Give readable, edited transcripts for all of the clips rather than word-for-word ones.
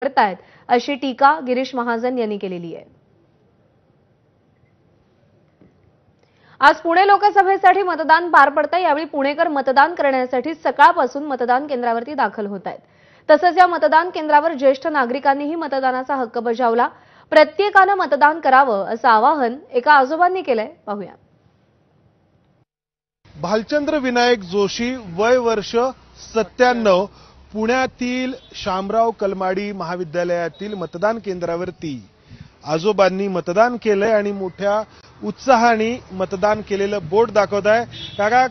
करतायत अशी टीका गिरीश महाजन यांनी केलेली आहे। आज पुणे लोकसभेसाठी मतदान पार पडतंय। यावेळी पुणेकर मतदान करण्यासाठी सकाळपासून मतदान केंद्रावरती दाखल होत आहेत। तसंच या मतदान केंद्रावर ज्येष्ठ नागरिकांनीही मतदानाचा हक्क बजावला। प्रत्येकाने मतदान करावं असं आवाहन एका आजोबांनी केलंय, पाहूया। भालचंद्र विनायक जोशी, वय वर्ष 97, पुण्यातील शामराव कलमाडी महाविद्यालयातील मतदान केंद्रावरती आजोबांनी मतदान केलंय आणि मोठ्या उत्साहाने मतदान केलेलं बोर्ड दाखवत आहे। काका,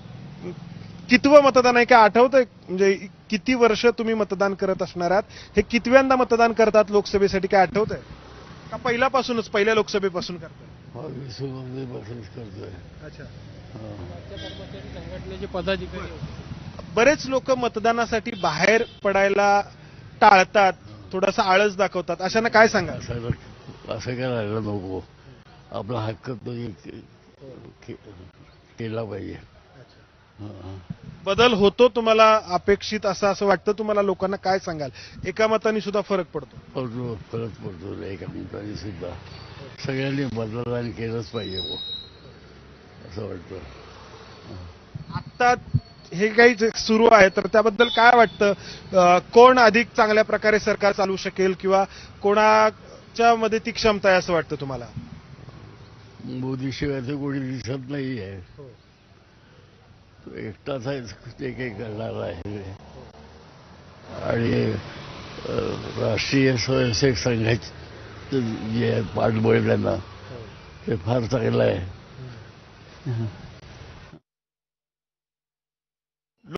कितवं मतदान आहे, काय आठवतंय? म्हणजे किती वर्ष तुम्ही मतदान करत असणार आहात? हे कितव्यांदा मतदान करतात लोकसभेसाठी, काय आठवतंय का? पहिल्यापासूनच, पहिल्या लोकसभेपासून करताय? 20 वर्षांपासून करतोय। अच्छा। कर्मचारी संघटनेचे पदाधिकारी बरेच लोक मतदानासाठी बाहेर पडायला टाळतात, थोडासा आळस दाखवतात, अशांना काय सांगाल? असं करायला नको, आपला हक्क तो केला पाहिजे। बदल होतो तुम्हाला अपेक्षित असं वाटतं तुम्हाला? लोकांना काय सांगाल? एका मताने सुद्धा फरक पडतो? फरक पडतो एका मताने सुद्धा। सगळ्यांनी मतदान केलंच पाहिजे असं वाटतं। आता हे काही सुरू आहे तर त्याबद्दल काय वाटतं? कोण अधिक चांगल्या प्रकारे सरकार चालवू शकेल किंवा कोणाच्या मध्ये ती क्षमता आहे असं वाटतं तुम्हाला? मोदी शिवाय तर कोणी दिसत नाही आहे, एकटाच आहे ते काही करणार आहे। आणि राष्ट्रीय स्वयंसेवक संघाचे जे पाठबळ त्यांना ते फार चांगलं आहे।